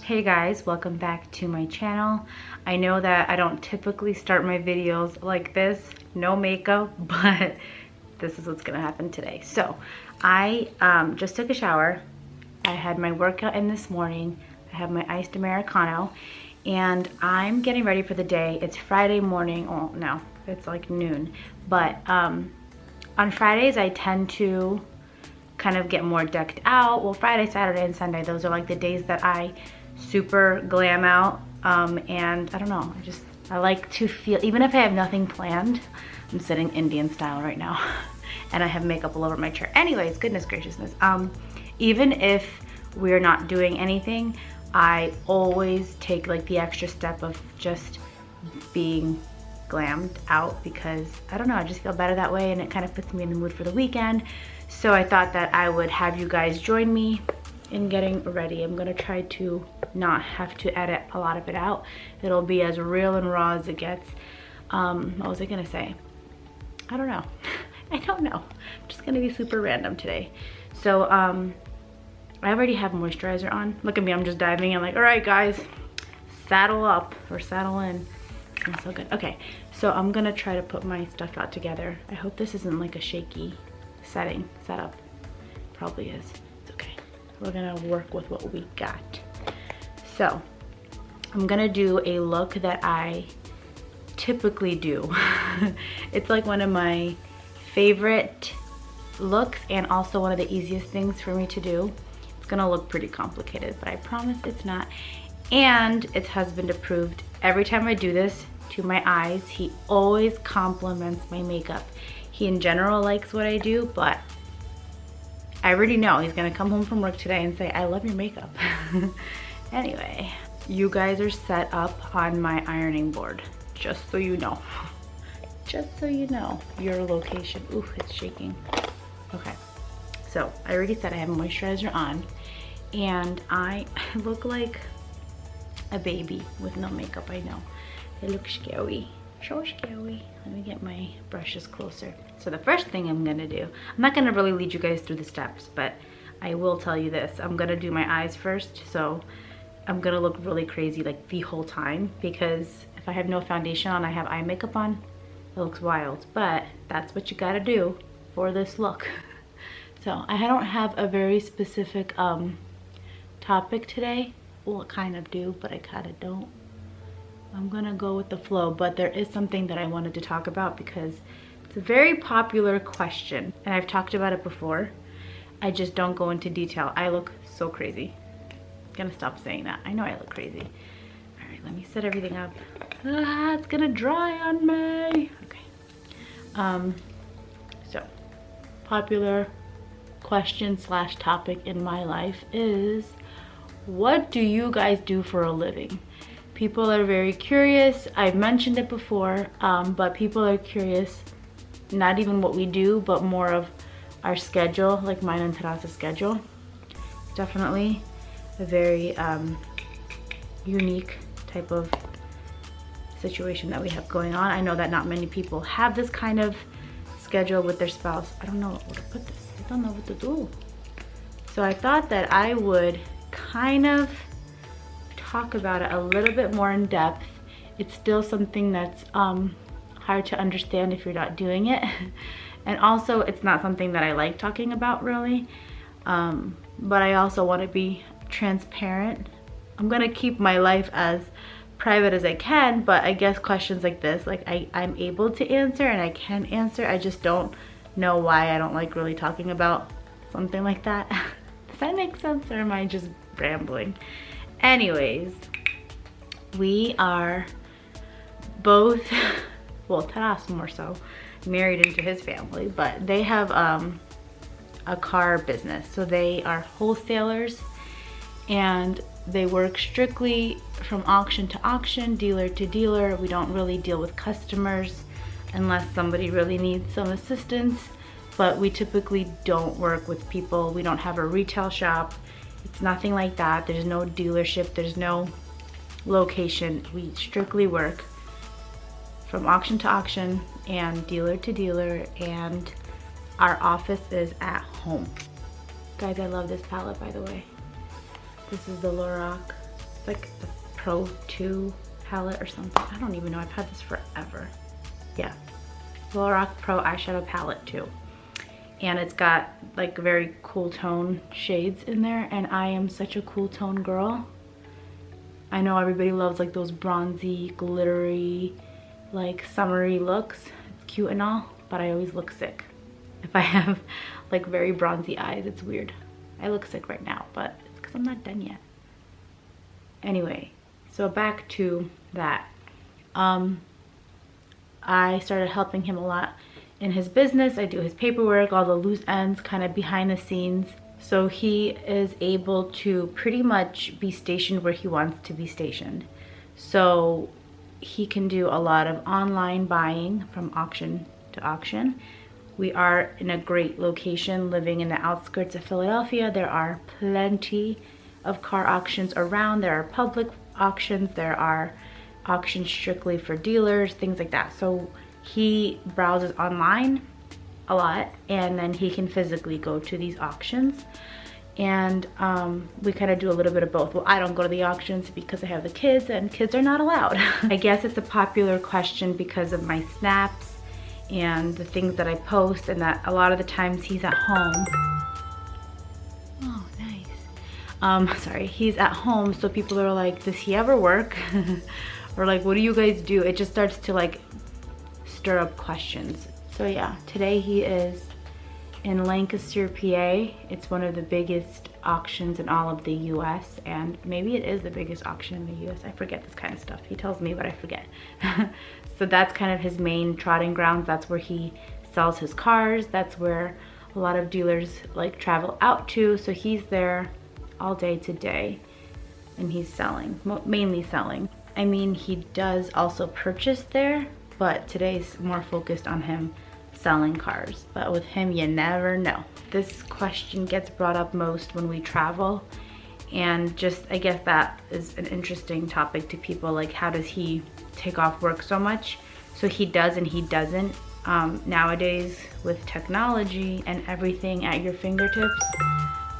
Hey guys, welcome back to my channel. I know that I don't typically start my videos like this, no makeup, but this is what's gonna happen today. So I just took a shower. I had my workout in this morning. I have my iced Americano and I'm getting ready for the day. It's Friday morning. Oh no, it's like noon. But on Fridays I tend to kind of get more decked out. Well, Friday, Saturday, and Sunday, those are like the days that I super glam out. And I don't know, I like to feel, even if I have nothing planned, I'm sitting Indian style right now and I have makeup all over my chair. Anyways, goodness graciousness. Even if we're not doing anything, I always take like the extra step of just being glammed out because I don't know, I just feel better that way and it kind of puts me in the mood for the weekend. So I thought that I would have you guys join me in getting ready. I'm gonna try to not have to edit a lot of it out. It'll be as real and raw as it gets. What was I gonna say? I don't know. I don't know. I'm just gonna be super random today. So I already have moisturizer on. Look at me, I'm just diving in like, all right guys, saddle up or saddle in. It smells so good. Okay, so I'm gonna try to put my stuff out together. I hope this isn't like a shaky setup. Probably is. It's okay. We're gonna work with what we got. So I'm gonna do a look that I typically do. It's like one of my favorite looks and also one of the easiest things for me to do. It's gonna look pretty complicated, but I promise it's not. And it's husband approved. Every time I do this to my eyes, he always compliments my makeup. He in general likes what I do, but I already know he's gonna come home from work today and say, I love your makeup. Anyway, you guys are set up on my ironing board, just so you know. Just so you know, your location. Ooh, it's shaking. Okay, so I already said I have moisturizer on and I look like a baby with no makeup, I know. It looks scary. So scary. Let me get my brushes closer. So the first thing I'm gonna do, I'm not gonna really lead you guys through the steps, but I will tell you this. I'm gonna do my eyes first, so I'm gonna look really crazy like the whole time because if I have no foundation on, I have eye makeup on, it looks wild, but that's what you gotta do for this look. So I don't have a very specific topic today. Well, I kind of do, but I kind of don't. I'm gonna go with the flow, but there is something that I wanted to talk about because it's a very popular question and I've talked about it before. I just don't go into detail. I look so crazy. I'm gonna stop saying that. I know I look crazy. All right, let me set everything up. Ah, it's gonna dry on me. Okay. So popular question slash topic in my life is, what do you guys do for a living? People are very curious. I've mentioned it before, but people are curious, not even what we do, but more of our schedule, like mine and Terrasa's schedule. Definitely a very unique type of situation that we have going on. I know that not many people have this kind of schedule with their spouse. I don't know where to put this. I don't know what to do. So I thought that I would kind of talk about it a little bit more in depth. It's still something that's hard to understand if you're not doing it. And also it's not something that I like talking about really. But I also want to be transparent. I'm gonna keep my life as private as I can, but I guess questions like this, like I'm able to answer and I can answer. I just don't know why I don't like really talking about something like that. Does that make sense or am I just rambling? Anyways, we are both, well, Taras more so, married into his family, but they have a car business. So they are wholesalers and they work strictly from auction to auction, dealer to dealer. We don't really deal with customers unless somebody really needs some assistance, but we typically don't work with people. We don't have a retail shop. It's nothing like that. There's no dealership, there's no location. We strictly work from auction to auction and dealer to dealer, and our office is at home. Guys, I love this palette, by the way. This is the Lorac It's like the Pro 2 palette or something. I don't even know. I've had this forever. Yeah. Lorac Pro eyeshadow palette too. And it's got like very cool tone shades in there, and I am such a cool tone girl. I know everybody loves like those bronzy, glittery, like summery looks. It's cute and all, but I always look sick if I have like very bronzy eyes. It's weird. I look sick right now, but it's because I'm not done yet. Anyway, so back to that. I started helping him a lot in his business. I do his paperwork, all the loose ends, kind of behind the scenes. So he is able to pretty much be stationed where he wants to be stationed. So he can do a lot of online buying from auction to auction. We are in a great location, living in the outskirts of Philadelphia. There are plenty of car auctions around. There are public auctions. There are auctions strictly for dealers, things like that. So he browses online a lot, and then he can physically go to these auctions. And we kind of do a little bit of both. Well, I don't go to the auctions because I have the kids, and kids are not allowed. I guess it's a popular question because of my snaps and the things that I post, and that a lot of the times he's at home. Oh, nice. Sorry, he's at home, so people are like, does he ever work? Or like, what do you guys do? It just starts to like stir up questions. So yeah, today he is in Lancaster, PA. It's one of the biggest auctions in all of the US, and maybe it is the biggest auction in the US. I forget this kind of stuff. He tells me, but I forget. So that's kind of his main trotting grounds. That's where he sells his cars. That's where a lot of dealers like travel out to. So he's there all day today, and he's selling, mainly selling. I mean, he does also purchase there, but today's more focused on him selling cars. But with him, you never know. This question gets brought up most when we travel, and just, I guess that is an interesting topic to people, like how does he take off work so much? So he does and he doesn't. Nowadays with technology and everything at your fingertips,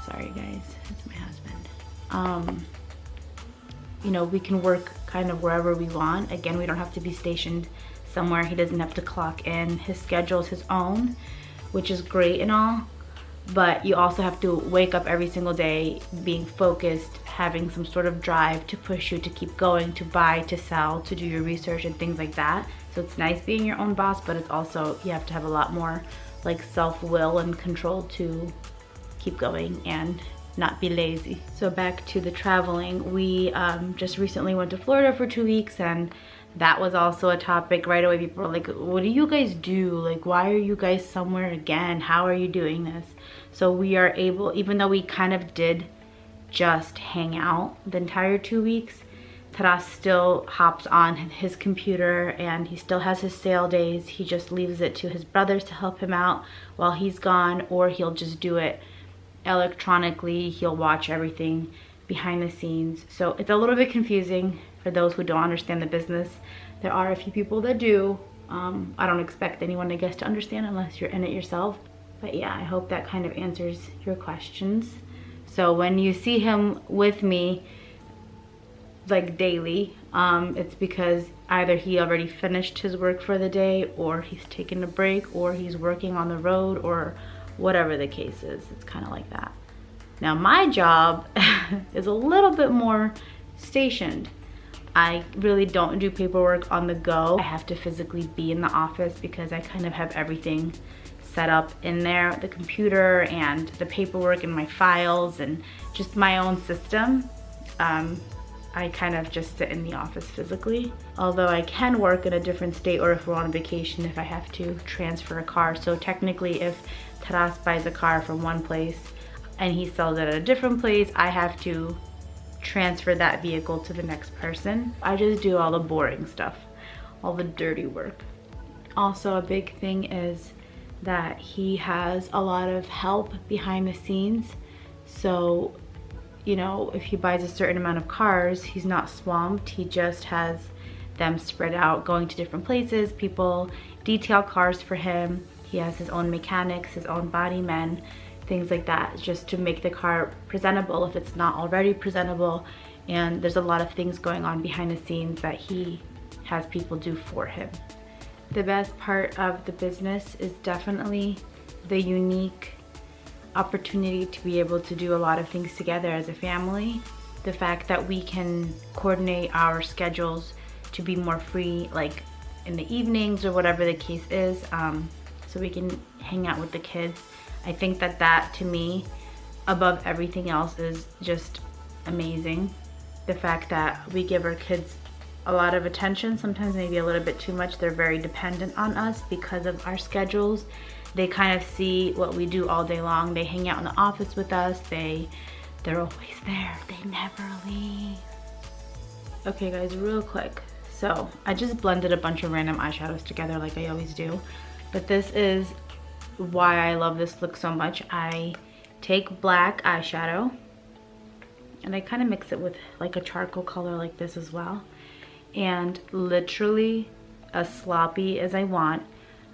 sorry guys, it's my husband. You know, we can work kind of wherever we want. Again, we don't have to be stationed somewhere. He doesn't have to clock in. His schedule is his own, which is great and all, but you also have to wake up every single day being focused, having some sort of drive to push you to keep going, to buy, to sell, to do your research and things like that. So it's nice being your own boss, but it's also, you have to have a lot more like self-will and control to keep going and not be lazy. So back to the traveling. We just recently went to Florida for 2 weeks, and that was also a topic right away. People were like, what do you guys do? Like, why are you guys somewhere again? How are you doing this? So we are able, even though we kind of did just hang out the entire 2 weeks, Taras still hops on his computer and he still has his sale days. He just leaves it to his brothers to help him out while he's gone, or he'll just do it electronically. He'll watch everything behind the scenes. So it's a little bit confusing for those who don't understand the business. There are a few people that do. I don't expect anyone, I guess, to understand unless you're in it yourself. But yeah, I hope that kind of answers your questions. So when you see him with me like daily, it's because either he already finished his work for the day, or he's taking a break, or he's working on the road, or whatever the case is. It's kind of like that. Now my job is a little bit more stationed. I really don't do paperwork on the go. I have to physically be in the office because I kind of have everything set up in there, the computer and the paperwork and my files and just my own system. I kind of just sit in the office physically. Although I can work in a different state, or if we're on vacation, if I have to transfer a car. So technically, if Taras buys a car from one place and he sells it at a different place, I have to transfer that vehicle to the next person. I just do all the boring stuff, all the dirty work. Also, a big thing is that he has a lot of help behind the scenes. So, you know, if he buys a certain amount of cars, he's not swamped. He just has them spread out, going to different places. People detail cars for him. He has his own mechanics, his own body men, things like that, just to make the car presentable if it's not already presentable. and there's a lot of things going on behind the scenes that he has people do for him. The best part of the business is definitely the unique opportunity to be able to do a lot of things together as a family. The fact that we can coordinate our schedules to be more free, like in the evenings or whatever the case is, so we can hang out with the kids. I think that that, to me, above everything else, is just amazing. The fact that we give our kids a lot of attention, sometimes maybe a little bit too much. They're very dependent on us because of our schedules. They kind of see what we do all day long. They hang out in the office with us. They're always there. They never leave. Okay guys, real quick. So I just blended a bunch of random eyeshadows together like I always do. But this is why I love this look so much. I take black eyeshadow and I kind of mix it with like a charcoal color like this as well. And literally as sloppy as I want,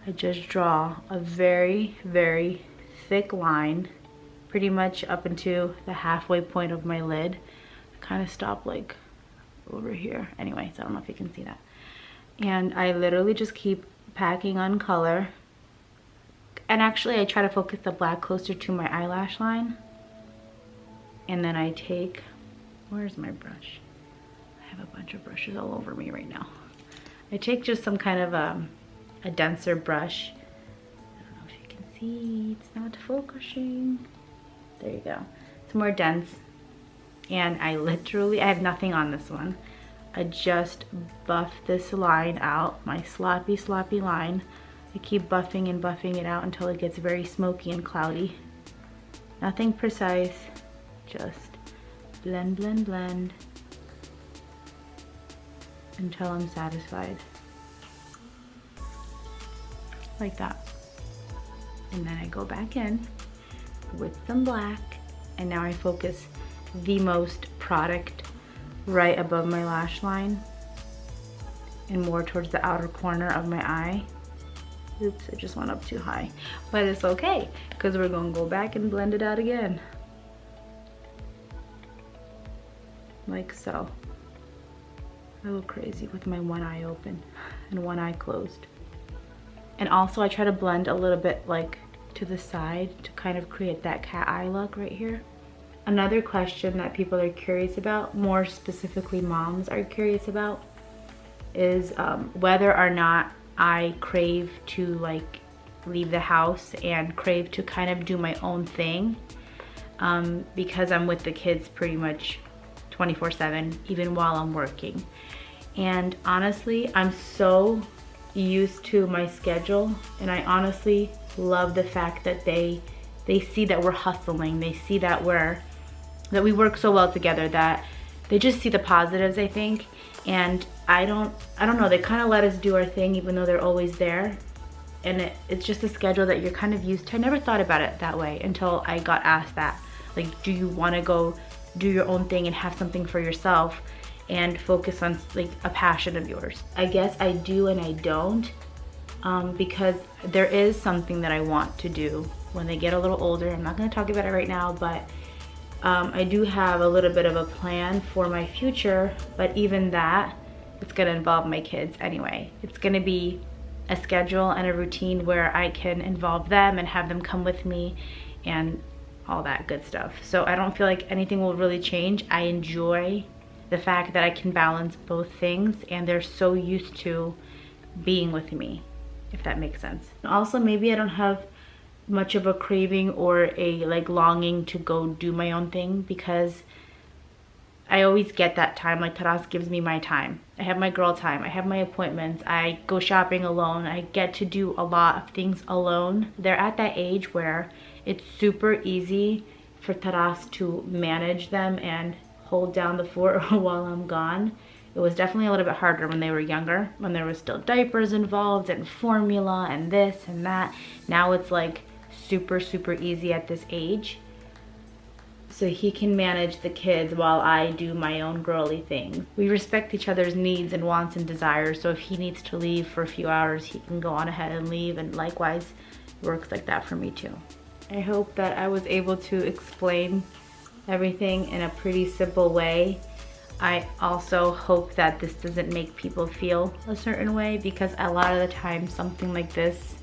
I just draw a very, very thick line pretty much up into the halfway point of my lid. I kind of stop like over here. Anyways, I don't know if you can see that. And I literally just keep packing on color. And actually I try to focus the black closer to my eyelash line. And then I take, where's my brush? I have a bunch of brushes all over me right now. I take just some kind of a denser brush. I don't know if you can see, it's not focusing. There you go. It's more dense. And I have nothing on this one. I just buff this line out, my sloppy, sloppy line. I keep buffing and buffing it out until it gets very smoky and cloudy. Nothing precise, just blend, blend, blend until I'm satisfied. Like that. And then I go back in with some black, and now I focus the most product right above my lash line and more towards the outer corner of my eye. Oops, I just went up too high. But it's okay, because we're gonna go back and blend it out again. Like so. I look crazy with my one eye open and one eye closed. And also I try to blend a little bit like to the side to kind of create that cat eye look right here. Another question that people are curious about, more specifically moms are curious about, is whether or not I crave to like leave the house and crave to kind of do my own thing, because I'm with the kids pretty much 24/7, even while I'm working. And honestly, I'm so used to my schedule, and I honestly love the fact that they see that we're hustling. They see that we work so well together, that they just see the positives, I think. And I don't know, they kind of let us do our thing even though they're always there. And it's just a schedule that you're kind of used to. I never thought about it that way until I got asked that. Like, do you want to go do your own thing and have something for yourself and focus on like a passion of yours? I guess I do and I don't, because there is something that I want to do when they get a little older. I'm not going to talk about it right now, but I do have a little bit of a plan for my future. But even that, it's going to involve my kids anyway. It's going to be a schedule and a routine where I can involve them and have them come with me and all that good stuff. So I don't feel like anything will really change. I enjoy the fact that I can balance both things, and they're so used to being with me, if that makes sense. Also, maybe I don't have much of a craving or a like longing to go do my own thing, because I always get that time. Like, Taras gives me my time. I have my girl time. I have my appointments. I go shopping alone. I get to do a lot of things alone. They're at that age where it's super easy for Taras to manage them and hold down the fort while I'm gone. It was definitely a little bit harder when they were younger, when there was still diapers involved and formula and this and that. Now it's like super, super easy at this age. So he can manage the kids while I do my own girly things. We respect each other's needs and wants and desires. So if he needs to leave for a few hours, he can go on ahead and leave, and likewise, it works like that for me too. I hope that I was able to explain everything in a pretty simple way. I also hope that this doesn't make people feel a certain way, because a lot of the time something like this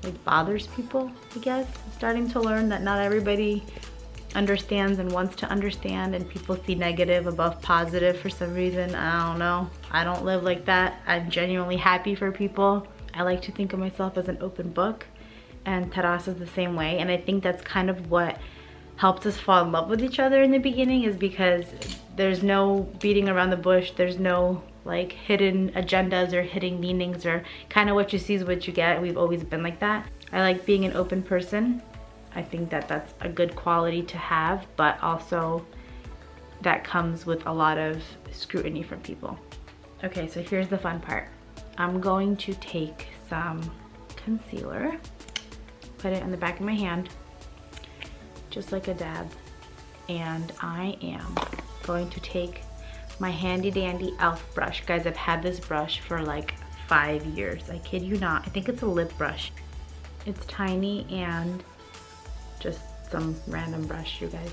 like bothers people, I guess. I'm starting to learn that not everybody understands and wants to understand, and people see negative above positive for some reason. I don't know. I don't live like that. I'm genuinely happy for people. I like to think of myself as an open book, and Taras is the same way. And I think that's kind of what helped us fall in love with each other in the beginning, is because there's no beating around the bush. There's no like hidden agendas or hidden meanings, or kind of what you see is what you get. We've always been like that. I like being an open person. I think that that's a good quality to have, but also that comes with a lot of scrutiny from people. Okay, so here's the fun part. I'm going to take some concealer, put it in the back of my hand, just like a dab, and I am going to take my handy dandy e.l.f. brush. Guys, I've had this brush for like 5 years. I kid you not. I think it's a lip brush. It's tiny and just some random brush, you guys.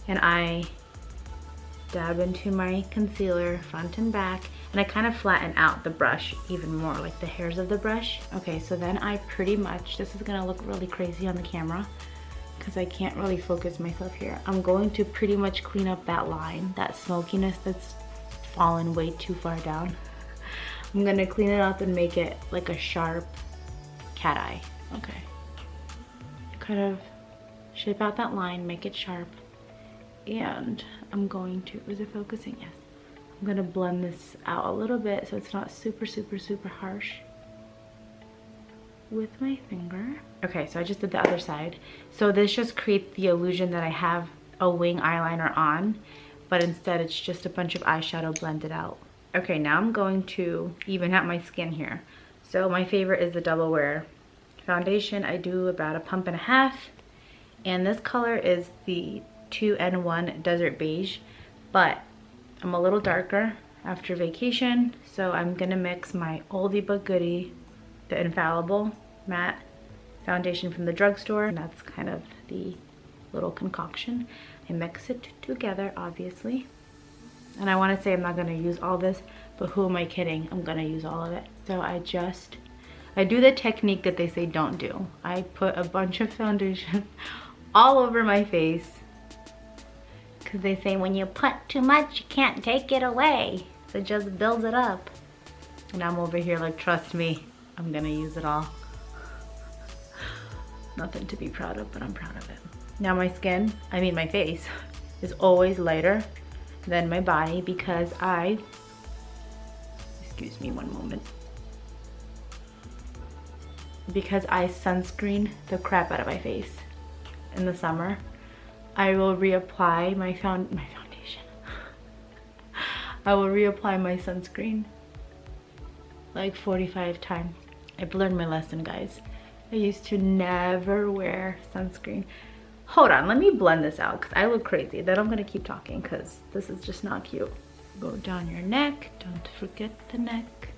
And I dab into my concealer front and back, and I kind of flatten out the brush even more, like the hairs of the brush. Okay, so then I pretty much, this is gonna look really crazy on the camera because I can't really focus myself here. I'm going to pretty much clean up that line, that smokiness that's fallen way too far down. I'm gonna clean it up and make it like a sharp cat eye. Okay. Kind of shape out that line, make it sharp. And I'm going to, is it focusing? Yes. I'm gonna blend this out a little bit so it's not super, super, super harsh with my finger. Okay, so I just did the other side. So this just creates the illusion that I have a wing eyeliner on, but instead it's just a bunch of eyeshadow blended out. Okay, now I'm going to even out my skin here. So my favorite is the Double Wear foundation. I do about a pump and a half, and this color is the 2N1 Desert Beige, but I'm a little darker after vacation, so I'm gonna mix my oldie but goodie, the Infallible matte foundation from the drugstore, and that's kind of the little concoction. I mix it together, obviously, and I want to say I'm not gonna use all this, but who am I kidding? I'm gonna use all of it. So I do the technique that they say don't do. I put a bunch of foundation all over my face, because they say when you put too much, you can't take it away. So just build it up. And I'm over here like, trust me, I'm gonna use it all. Nothing to be proud of, but I'm proud of it. Now my skin, I mean my face, is always lighter than my body because excuse me one moment. Because I sunscreen the crap out of my face. In the summer, I will reapply my foundation. I will reapply my sunscreen like 45 times. I've learned my lesson, guys. I used to never wear sunscreen. Hold on, let me blend this out because I look crazy. Then I'm gonna keep talking because this is just not cute. Go down your neck, don't forget the neck.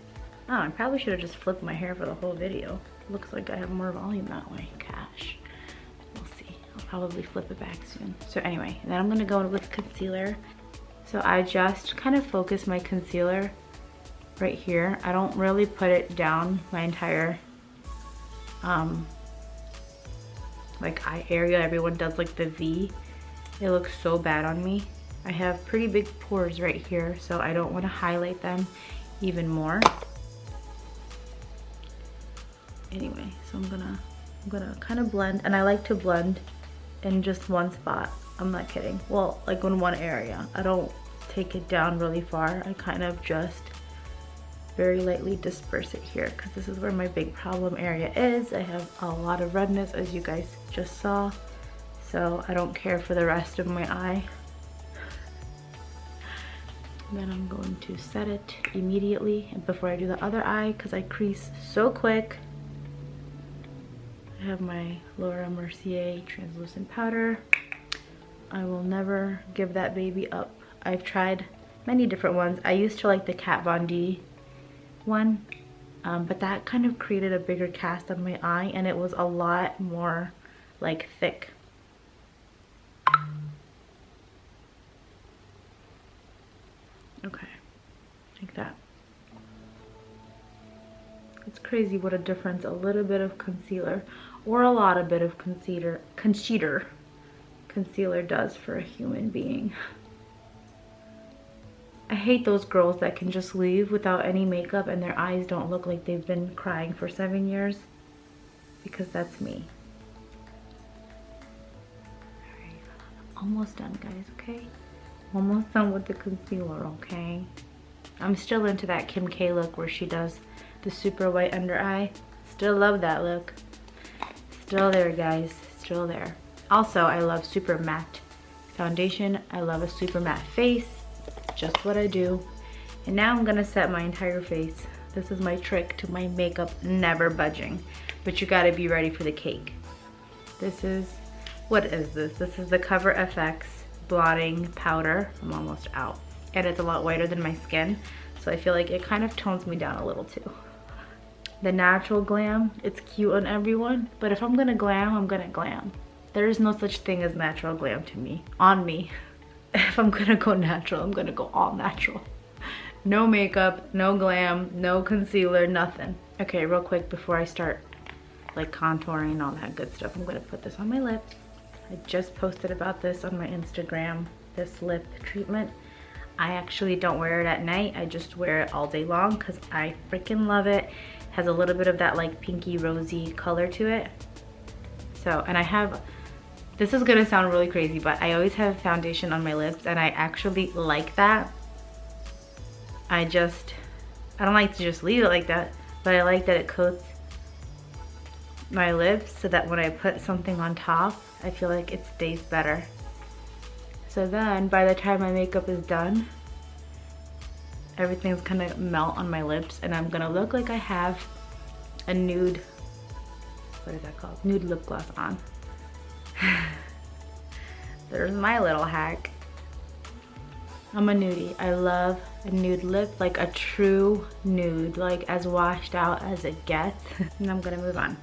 Oh, I probably should have just flipped my hair for the whole video. Looks like I have more volume that way. Gosh, we'll see. I'll probably flip it back soon. So anyway, then I'm gonna go with concealer. So I just kind of focus my concealer right here. I don't really put it down my entire like eye area. Everyone does like the V. It looks so bad on me. I have pretty big pores right here, so I don't want to highlight them even more. Anyway, so I'm gonna kind of blend, and I like to blend in just one spot. I'm not kidding. Well, like in one area. I don't take it down really far. I kind of just very lightly disperse it here because this is where my big problem area is. I have a lot of redness, as you guys just saw, so I don't care for the rest of my eye. Then I'm going to set it immediately before I do the other eye because I crease so quick. I have my Laura Mercier translucent powder. I will never give that baby up. I've tried many different ones. I used to like the Kat Von D one, but that kind of created a bigger cast on my eye, and it was a lot more like thick. It's crazy what a difference a little bit of concealer or a lot of bit of concealer does for a human being. I hate those girls that can just leave without any makeup and their eyes don't look like they've been crying for 7 years, because that's me. Alright, almost done, guys, okay? Almost done with the concealer, okay? I'm still into that Kim K look where she does the super white under eye. Still love that look. Still there, guys, still there. Also, I love super matte foundation. I love a super matte face. Just what I do. And now I'm gonna set my entire face. This is my trick to my makeup never budging. But you gotta be ready for the cake. This is, what is this? This is the Cover FX blotting powder. I'm almost out. And it's a lot whiter than my skin, so I feel like it kind of tones me down a little too. The natural glam, it's cute on everyone, but if I'm gonna glam, I'm gonna glam. There is no such thing as natural glam to me, on me. If I'm gonna go natural, I'm gonna go all natural. No makeup, no glam, no concealer, nothing. Okay, real quick before I start like contouring and all that good stuff, I'm gonna put this on my lips. I just posted about this on my Instagram, this lip treatment. I actually don't wear it at night. I just wear it all day long because I freaking love it. Has a little bit of that like pinky rosy color to it. So, and I have, this is gonna sound really crazy, but I always have foundation on my lips and I actually like that. I don't like to just leave it like that, but I like that it coats my lips so that when I put something on top, I feel like it stays better. So then by the time my makeup is done, everything's gonna melt on my lips and I'm gonna look like I have a nude, what is that called? Nude lip gloss on. There's my little hack. I'm a nudie. I love a nude lip, like a true nude, like as washed out as it gets. And I'm gonna move on.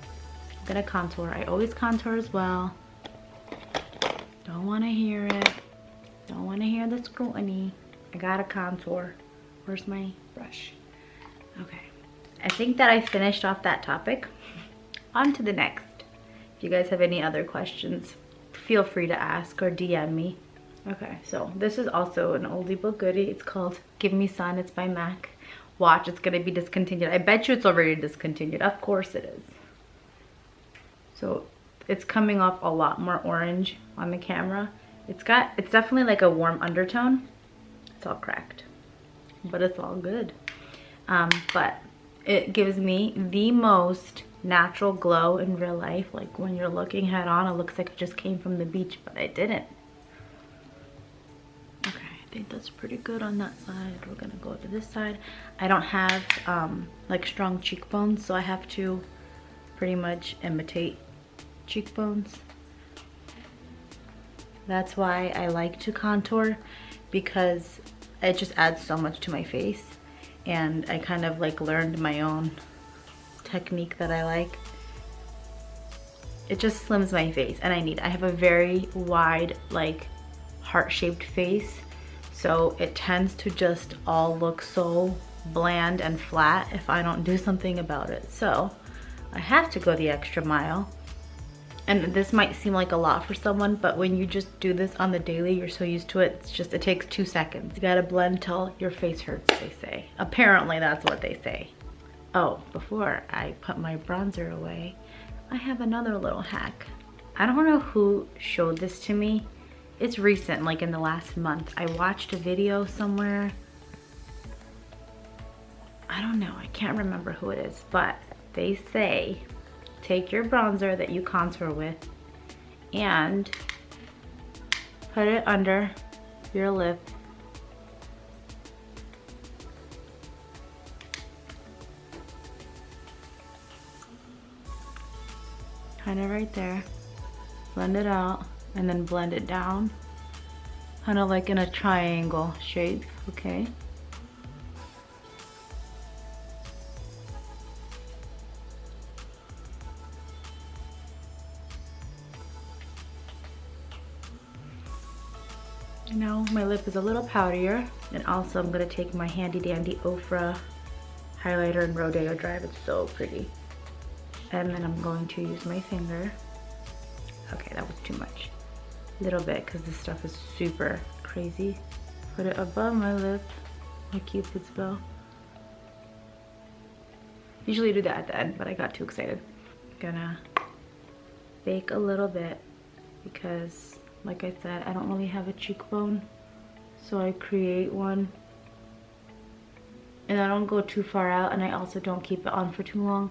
I'm gonna contour. I always contour as well. Don't wanna hear it. Don't wanna hear the scrutiny. I gotta contour. Where's my brush? Okay. I think that I finished off that topic. On to the next. If you guys have any other questions, feel free to ask or DM me. Okay, so this is also an oldie but goodie. It's called Give Me Sun. It's by MAC. Watch, it's gonna be discontinued. I bet you it's already discontinued. Of course it is. So it's coming off a lot more orange on the camera. It's definitely like a warm undertone. It's all cracked, but it's all good. But it gives me the most natural glow in real life. Like when you're looking head on, it looks like it just came from the beach, but I didn't. Okay, I think that's pretty good on that side. We're gonna go to this side. I don't have like strong cheekbones, so I have to pretty much imitate cheekbones. That's why I like to contour, because it just adds so much to my face. And I kind of like learned my own technique that I like. It just slims my face, and I have a very wide, like heart-shaped face, so it tends to just all look so bland and flat if I don't do something about it. So I have to go the extra mile. And this might seem like a lot for someone, but when you just do this on the daily, you're so used to it, it takes 2 seconds. You gotta blend till your face hurts, they say. Apparently that's what they say. Oh, before I put my bronzer away, I have another little hack. I don't know who showed this to me. It's recent, like in the last month. I watched a video somewhere. I don't know, I can't remember who it is, but they say, take your bronzer that you contour with and put it under your lip. Kind of right there. Blend it out and then blend it down. Kind of like in a triangle shape, okay? Now my lip is a little powderier, and also I'm gonna take my handy dandy Ofra highlighter in Rodeo Drive. It's so pretty. And then I'm going to use my finger. Okay, that was too much. A little bit, because this stuff is super crazy. Put it above my lip, my Cupid's bow. Usually do that at the end, but I got too excited. Gonna bake a little bit because, like I said, I don't really have a cheekbone, so I create one. And I don't go too far out, and I also don't keep it on for too long.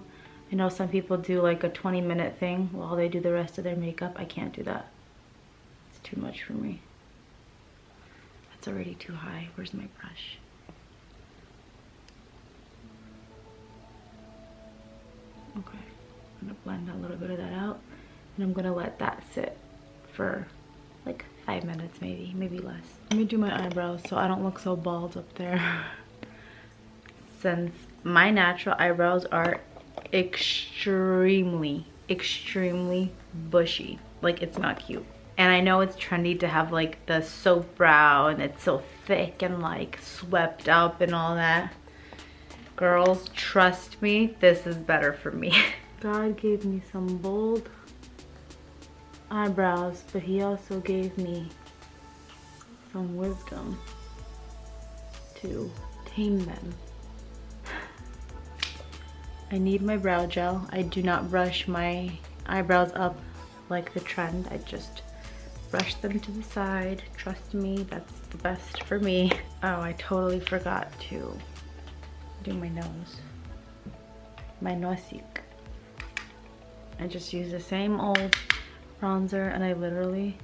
I know some people do like a 20-minute thing while they do the rest of their makeup. I can't do that. It's too much for me. That's already too high. Where's my brush? Okay, I'm gonna blend a little bit of that out, and I'm gonna let that sit for like 5 minutes, maybe less. Let me do my eyebrows so I don't look so bald up there. Since my natural eyebrows are extremely bushy, like it's not cute. And I know it's trendy to have like the soap brow and it's so thick and like swept up and all that. Girls, trust me, this is better for me. God gave me some bold eyebrows, but he also gave me some wisdom to tame them. I need my brow gel. I do not brush my eyebrows up like the trend. I just brush them to the side. Trust me, that's the best for me. Oh, I totally forgot to do my nose. My nosik. I just use the same old bronzer and I literally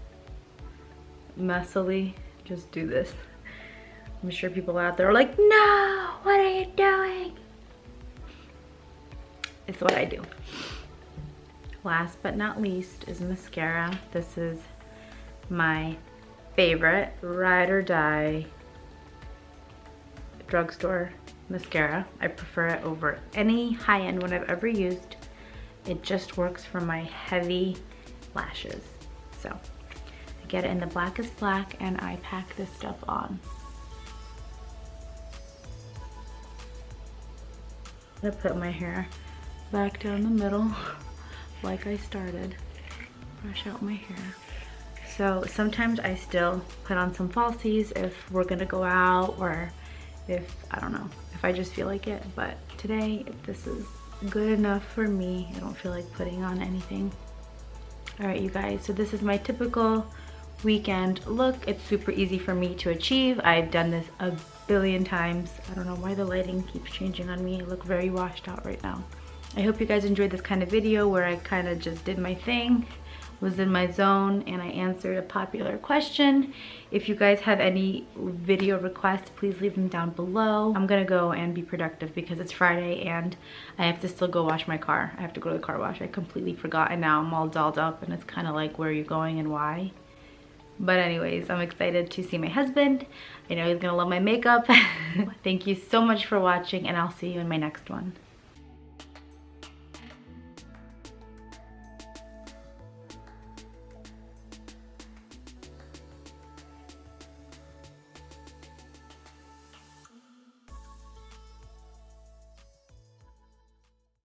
messily just do this. I'm sure people out there are like, no, what are you doing? It's what I do. Last but not least is mascara. This is my favorite ride or die drugstore mascara. I prefer it over any high-end one I've ever used. It just works for my heavy lashes. So I get it in the blackest black and I pack this stuff on. I'm gonna put my hair back down the middle like I started. Brush out my hair. So sometimes I still put on some falsies if we're gonna go out or if, I don't know, if I just feel like it. But today, this is good enough for me. I don't feel like putting on anything. All right, you guys, so this is my typical weekend look. It's super easy for me to achieve. I've done this a billion times. I don't know why the lighting keeps changing on me. I look very washed out right now. I hope you guys enjoyed this kind of video where I kind of just did my thing, was in my zone, and I answered a popular question. If you guys have any video requests, please leave them down below. I'm gonna go and be productive because it's Friday and I have to still go wash my car. I have to go to the car wash. I completely forgot and now I'm all dolled up and it's kind of like, where are you going and why? But anyways, I'm excited to see my husband. I know he's gonna love my makeup. Thank you so much for watching and I'll see you in my next one.